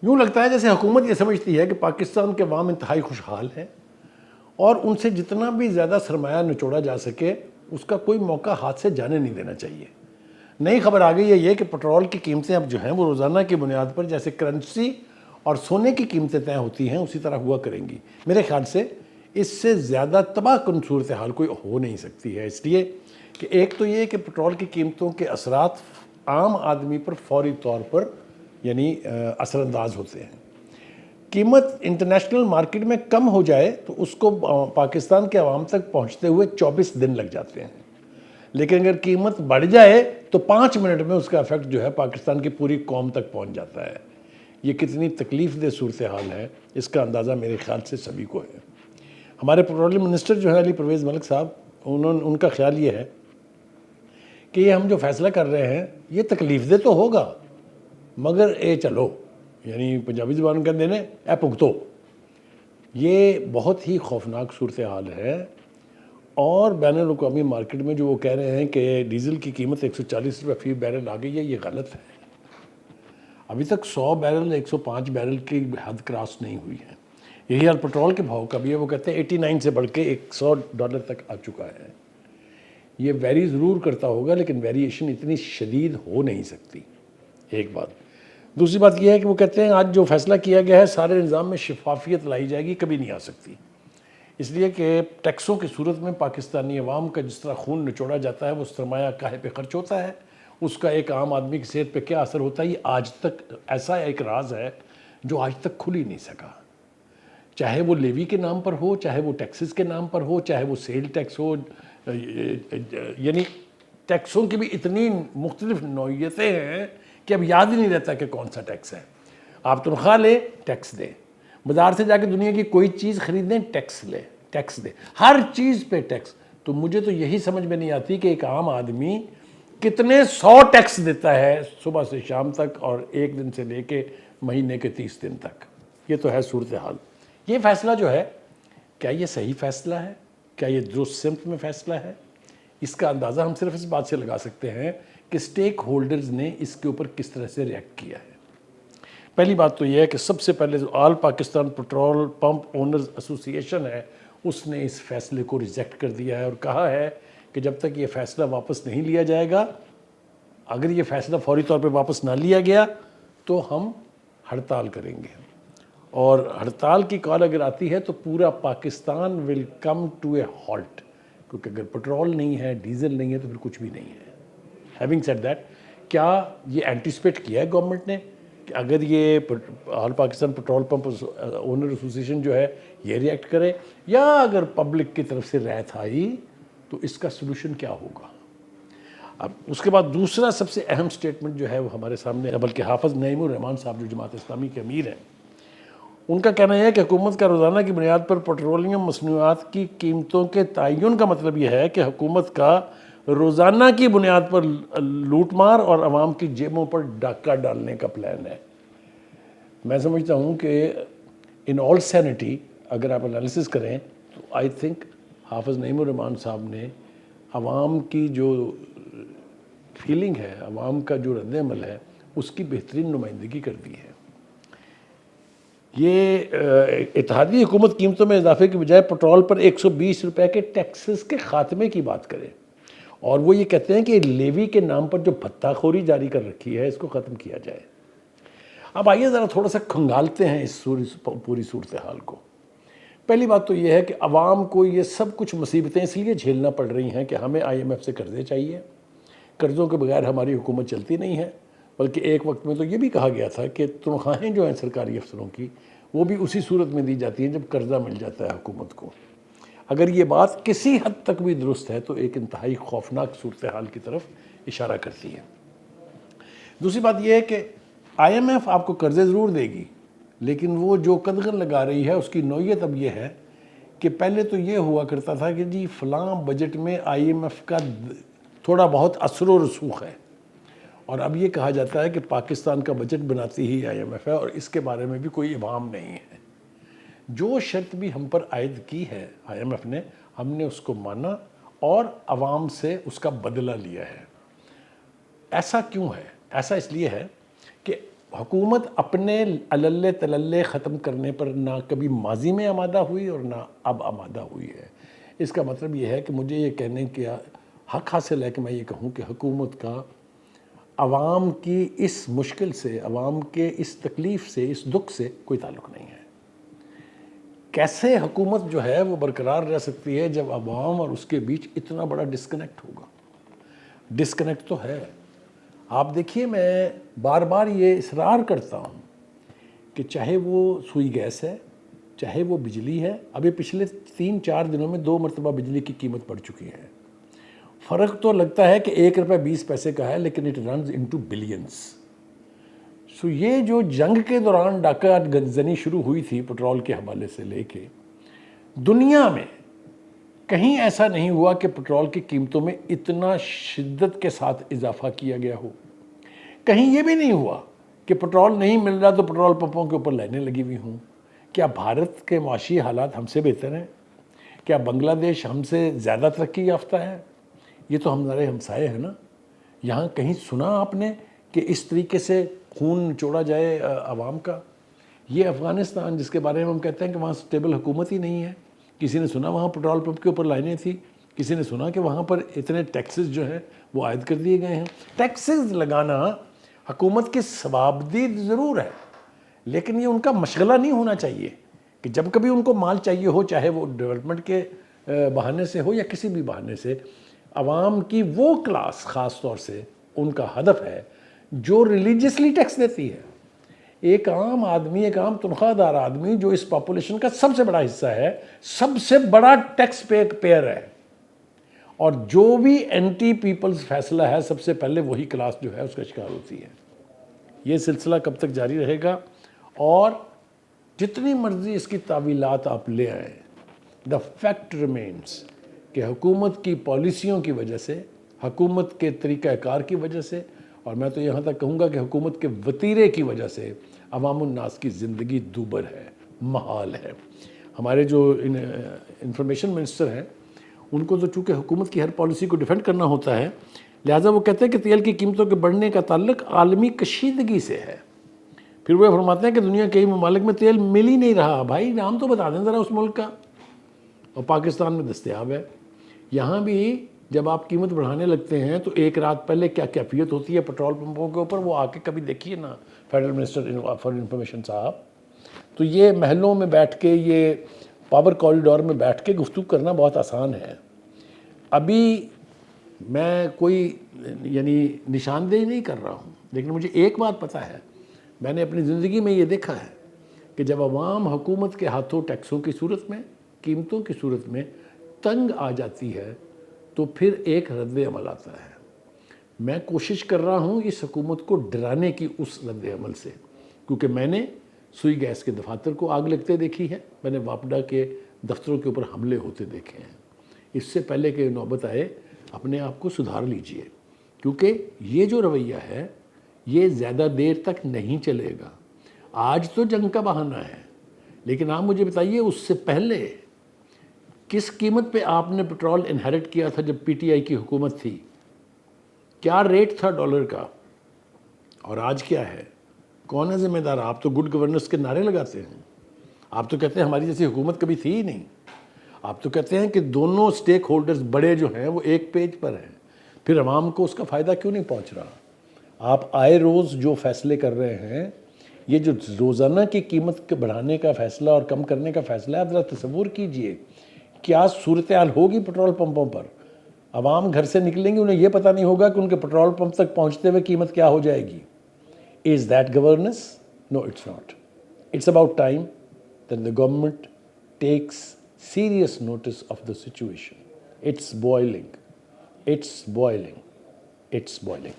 یوں لگتا ہے جیسے حکومت یہ سمجھتی ہے کہ پاکستان کے عوام انتہائی خوشحال ہیں اور ان سے جتنا بھی زیادہ سرمایہ نچوڑا جا سکے اس کا کوئی موقع ہاتھ سے جانے نہیں دینا چاہیے۔ نئی خبر آ گئی ہے یہ کہ پٹرول کی قیمتیں اب جو ہیں وہ روزانہ کی بنیاد پر جیسے کرنسی اور سونے کی قیمتیں طے ہوتی ہیں اسی طرح ہوا کریں گی۔ میرے خیال سے اس سے زیادہ تباہ کن صورتحال کوئی ہو نہیں سکتی ہے، اس لیے کہ ایک تو یہ کہ پٹرول کی قیمتوں کے اثرات عام آدمی پر فوری طور پر یعنی اثر انداز ہوتے ہیں۔ قیمت انٹرنیشنل مارکیٹ میں کم ہو جائے تو اس کو پاکستان کے عوام تک پہنچتے ہوئے 24 دن لگ جاتے ہیں، لیکن اگر قیمت بڑھ جائے تو 5 منٹ میں اس کا ایفیکٹ جو ہے پاکستان کی پوری قوم تک پہنچ جاتا ہے۔ یہ کتنی تکلیف دہ صورتحال ہے اس کا اندازہ میرے خیال سے سبھی کو ہے۔ ہمارے پیٹرولیم منسٹر جو ہے علی پرویز ملک صاحب، ان کا خیال یہ ہے کہ یہ ہم جو فیصلہ کر رہے ہیں یہ تکلیف دہ تو ہوگا مگر اے چلو، یعنی پنجابی زبان کہتے ہیں اے پگتو۔ یہ بہت ہی خوفناک صورتحال ہے، اور بین الاقوامی مارکیٹ میں جو وہ کہہ رہے ہیں کہ ڈیزل کی قیمت 140 روپے فی بیرل آ گئی ہے، یہ غلط ہے۔ ابھی تک 100 بیرل 105 بیرل کی حد کراس نہیں ہوئی ہے۔ یہی حال پٹرول کے بھاؤ کا بھی ہے، وہ کہتے ہیں 89 سے بڑھ کے $100 تک آ چکا ہے۔ یہ ویری ضرور کرتا ہوگا لیکن ویریشن اتنی شدید ہو نہیں سکتی، ایک بات۔ دوسری بات یہ ہے کہ وہ کہتے ہیں آج جو فیصلہ کیا گیا ہے سارے نظام میں شفافیت لائی جائے گی، کبھی نہیں آ سکتی، اس لیے کہ ٹیکسوں کی صورت میں پاکستانی عوام کا جس طرح خون نچوڑا جاتا ہے، وہ سرمایہ کاہے پہ خرچ ہوتا ہے، اس کا ایک عام آدمی کی صحت پہ کیا اثر ہوتا ہے، یہ آج تک ایسا ایک راز ہے جو آج تک کھل ہی نہیں سکا۔ چاہے وہ لیوی کے نام پر ہو، چاہے وہ ٹیکسز کے نام پر ہو، چاہے وہ سیل ٹیکس ہو، یعنی ٹیکسوں کی بھی اتنی مختلف نوعیتیں ہیں کہ اب یاد ہی نہیں رہتا کہ کون سا ٹیکس ہے۔ آپ تنخواہ لیں ٹیکس دیں، بازار سے جا کے دنیا کی کوئی چیز خریدیں ٹیکس لیں، ٹیکس دیں، ہر چیز پہ ٹیکس۔ تو مجھے تو یہی سمجھ میں نہیں آتی کہ ایک عام آدمی کتنے 100 ٹیکس دیتا ہے صبح سے شام تک، اور ایک دن سے لے کے مہینے کے 30 دن تک۔ یہ تو ہے صورتحال۔ یہ فیصلہ جو ہے، کیا یہ صحیح فیصلہ ہے؟ کیا یہ درست سمت میں فیصلہ ہے؟ اس کا اندازہ ہم صرف اس بات سے لگا سکتے ہیں کہ سٹیک ہولڈرز نے اس کے اوپر کس طرح سے ریئیکٹ کیا ہے۔ پہلی بات تو یہ ہے کہ سب سے پہلے جو آل پاکستان پٹرول پمپ اونرز ایسوسی ایشن ہے، اس نے اس فیصلے کو ریجیکٹ کر دیا ہے اور کہا ہے کہ جب تک یہ فیصلہ واپس نہیں لیا جائے گا، اگر یہ فیصلہ فوری طور پہ واپس نہ لیا گیا تو ہم ہڑتال کریں گے، اور ہڑتال کی کال اگر آتی ہے تو پورا پاکستان ول کم ٹو اے ہالٹ، کیونکہ اگر پٹرول نہیں ہے، ڈیزل نہیں ہے تو پھر کچھ بھی نہیں ہے۔ ہیونگ سیڈ دیٹ، کیا یہ اینٹیسپیٹ کیا ہے گورنمنٹ نے کہ اگر یہ آل پاکستان پٹرول پمپ اونر ایسوسی ایشن جو ہے یہ ریئیکٹ کرے، یا اگر پبلک کی طرف سے رعایت آئی تو اس کا سلوشن کیا ہوگا؟ اب اس کے بعد دوسرا سب سے اہم سٹیٹمنٹ جو ہے وہ ہمارے سامنے ہے، بلکہ حافظ نعیم الرحمان صاحب جو جماعت اسلامی کے امیر ہیں، ان کا کہنا ہے کہ حکومت کا روزانہ کی بنیاد پر پیٹرولیم مصنوعات کی قیمتوں کے تعین کا مطلب یہ ہے کہ حکومت کا روزانہ کی بنیاد پر لوٹ مار اور عوام کی جیبوں پر ڈاکہ ڈالنے کا پلان ہے۔ میں سمجھتا ہوں کہ ان آل سینٹی اگر آپ انالیسس کریں تو آئی تھنک حافظ نعیم الرحمان صاحب نے عوام کی جو فیلنگ ہے، عوام کا جو رد عمل ہے، اس کی بہترین نمائندگی کر دی ہے۔ یہ اتحادی حکومت قیمتوں میں اضافے کی بجائے پٹرول پر 120 روپے کے ٹیکسز کے خاتمے کی بات کرے، اور وہ یہ کہتے ہیں کہ لیوی کے نام پر جو بھتہ خوری جاری کر رکھی ہے اس کو ختم کیا جائے۔ اب آئیے ذرا تھوڑا سا کھنگالتے ہیں اس پوری صورتحال کو۔ پہلی بات تو یہ ہے کہ عوام کو یہ سب کچھ مصیبتیں اس لیے جھیلنا پڑ رہی ہیں کہ ہمیں IMF سے قرضے چاہیے، قرضوں کے بغیر ہماری حکومت چلتی نہیں ہے، بلکہ ایک وقت میں تو یہ بھی کہا گیا تھا کہ تنخواہیں جو ہیں سرکاری افسروں کی وہ بھی اسی صورت میں دی جاتی ہیں جب قرضہ مل جاتا ہے حکومت کو۔ اگر یہ بات کسی حد تک بھی درست ہے تو ایک انتہائی خوفناک صورتحال کی طرف اشارہ کرتی ہے۔ دوسری بات یہ ہے کہ IMF آپ کو قرضے ضرور دے گی، لیکن وہ جو قدغن لگا رہی ہے اس کی نوعیت اب یہ ہے کہ پہلے تو یہ ہوا کرتا تھا کہ جی فلاں بجٹ میں IMF کا تھوڑا بہت اثر و رسوخ ہے، اور اب یہ کہا جاتا ہے کہ پاکستان کا بجٹ بناتی ہی IMF ہے اور اس کے بارے میں بھی کوئی ابہام نہیں ہے۔ جو شرط بھی ہم پر عائد کی ہے IMF نے، ہم نے اس کو مانا اور عوام سے اس کا بدلہ لیا ہے۔ ایسا کیوں ہے؟ ایسا اس لیے ہے کہ حکومت اپنے عللے تللے ختم کرنے پر نہ کبھی ماضی میں آمادہ ہوئی اور نہ اب آمادہ ہوئی ہے۔ اس کا مطلب یہ ہے کہ مجھے یہ کہنے کا حق حاصل ہے کہ میں یہ کہوں کہ حکومت کا عوام کی اس مشکل سے، عوام کے اس تکلیف سے، اس دکھ سے کوئی تعلق نہیں ہے۔ کیسے حکومت جو ہے وہ برقرار رہ سکتی ہے جب عوام اور اس کے بیچ اتنا بڑا ڈسکنیکٹ ہوگا؟ ڈسکنیکٹ تو ہے۔ آپ دیکھیے، میں بار بار یہ اصرار کرتا ہوں کہ چاہے وہ سوئی گیس ہے، چاہے وہ بجلی ہے، ابھی پچھلے 3-4 دنوں میں 2 مرتبہ بجلی کی قیمت بڑھ چکی ہے۔ فرق تو لگتا ہے کہ 1 روپے 20 پیسے کا ہے، لیکن اٹ رنز انٹو بلینز۔ سو یہ جو جنگ کے دوران ڈاکہ زنی شروع ہوئی تھی پٹرول کے حوالے سے لے کے، دنیا میں کہیں ایسا نہیں ہوا کہ پٹرول کی قیمتوں میں اتنا شدت کے ساتھ اضافہ کیا گیا ہو۔ کہیں یہ بھی نہیں ہوا کہ پٹرول نہیں مل رہا تو پٹرول پمپوں کے اوپر لائنیں لگی ہوئی ہوں۔ کیا بھارت کے معاشی حالات ہم سے بہتر ہیں؟ کیا بنگلہ دیش ہم سے زیادہ ترقی یافتہ ہے؟ یہ تو ہمارے ہمسائے ہیں نا۔ یہاں کہیں سنا آپ نے کہ اس طریقے سے خون نچوڑا جائے عوام کا؟ یہ افغانستان جس کے بارے میں ہم کہتے ہیں کہ وہاں سٹیبل حکومت ہی نہیں ہے، کسی نے سنا وہاں پٹرول پمپ کے اوپر لائنیں تھی؟ کسی نے سنا کہ وہاں پر اتنے ٹیکسز جو ہیں وہ عائد کر دیے گئے ہیں؟ ٹیکسز لگانا حکومت کی ثوابدید ضرور ہے، لیکن یہ ان کا مشغلہ نہیں ہونا چاہیے کہ جب کبھی ان کو مال چاہیے ہو، چاہے وہ ڈیولپمنٹ کے بہانے سے ہو یا کسی بھی بہانے سے، عوام کی وہ کلاس خاص طور سے ان کا ہدف ہے جو ریلیجیسلی ٹیکس دیتی ہے۔ ایک عام آدمی، ایک عام تنخواہ دار آدمی جو اس پاپولیشن کا سب سے بڑا حصہ ہے، سب سے بڑا ٹیکس پیئر ہے، اور جو بھی اینٹی پیپلز فیصلہ ہے سب سے پہلے وہی کلاس جو ہے اس کا شکار ہوتی ہے۔ یہ سلسلہ کب تک جاری رہے گا؟ اور جتنی مرضی اس کی تعویلات آپ لے آئیں، دا فیکٹ ریمینز کہ حکومت کی پالیسیوں کی وجہ سے، حکومت کے طریقہ کار کی وجہ سے، اور میں تو یہاں تک کہوں گا کہ حکومت کے وتیرے کی وجہ سے عوام الناس کی زندگی دوبر ہے، محال ہے۔ ہمارے جو انفارمیشن منسٹر ہیں، ان کو تو چونکہ حکومت کی ہر پالیسی کو ڈیفینڈ کرنا ہوتا ہے، لہٰذا وہ کہتے ہیں کہ تیل کی قیمتوں کے بڑھنے کا تعلق عالمی کشیدگی سے ہے۔ پھر وہ فرماتے ہیں کہ دنیا کے کئی ممالک میں تیل مل ہی نہیں رہا۔ بھائی نام تو بتا دیں ذرا اس ملک کا، اور پاکستان میں دستیاب ہے۔ یہاں بھی جب آپ قیمت بڑھانے لگتے ہیں تو ایک رات پہلے کیا کیفیت ہوتی ہے پٹرول پمپوں کے اوپر، وہ آ کے کبھی دیکھیے نا فیڈرل منسٹر فار انفارمیشن صاحب۔ تو یہ محلوں میں بیٹھ کے، یہ پاور کوریڈور میں بیٹھ کے گفتگو کرنا بہت آسان ہے۔ ابھی میں کوئی نشاندہی نہیں کر رہا ہوں، لیکن مجھے ایک بات پتہ ہے، میں نے اپنی زندگی میں یہ دیکھا ہے کہ جب عوام حکومت کے ہاتھوں ٹیکسوں کی صورت میں، قیمتوں کی صورت میں تنگ آ جاتی ہے تو پھر ایک رد عمل آتا ہے۔ میں کوشش کر رہا ہوں اس حکومت کو ڈرانے کی اس رد عمل سے، کیونکہ میں نے سوئی گیس کے دفاتر کو آگ لگتے دیکھی ہے، میں نے واپڈا کے دفتروں کے اوپر حملے ہوتے دیکھے ہیں۔ اس سے پہلے کہ نوبت آئے اپنے آپ کو سدھار لیجئے، کیونکہ یہ جو رویہ ہے یہ زیادہ دیر تک نہیں چلے گا۔ آج تو جنگ کا بہانہ ہے، لیکن آپ مجھے بتائیے اس سے پہلے کس قیمت پہ آپ نے پٹرول انہیرٹ کیا تھا جب پی ٹی آئی کی حکومت تھی؟ کیا ریٹ تھا ڈالر کا؟ اور آج کیا ہے؟ کون ہے ذمہ دار؟ آپ تو گڈ گورننس کے نعرے لگاتے ہیں، آپ تو کہتے ہیں ہماری جیسی حکومت کبھی تھی ہی نہیں، آپ تو کہتے ہیں کہ دونوں سٹیک ہولڈرز بڑے جو ہیں وہ ایک پیج پر ہیں، پھر عوام کو اس کا فائدہ کیوں نہیں پہنچ رہا؟ آپ آئے روز جو فیصلے کر رہے ہیں، یہ جو روزانہ کی قیمت بڑھانے کا فیصلہ اور کم کرنے کا فیصلہ ہے، آپ ذرا تصور کیجئے کیا صورتحال ہوگی پٹرول پمپوں پر۔ عوام گھر سے نکلیں گے، انہیں یہ پتہ نہیں ہوگا کہ ان کے پٹرول پمپ تک پہنچتے ہوئے قیمت کیا ہو جائے گی۔ Is that governance? No, it's not. It's about time that the government takes serious notice of the situation. It's boiling. It's boiling. It's boiling.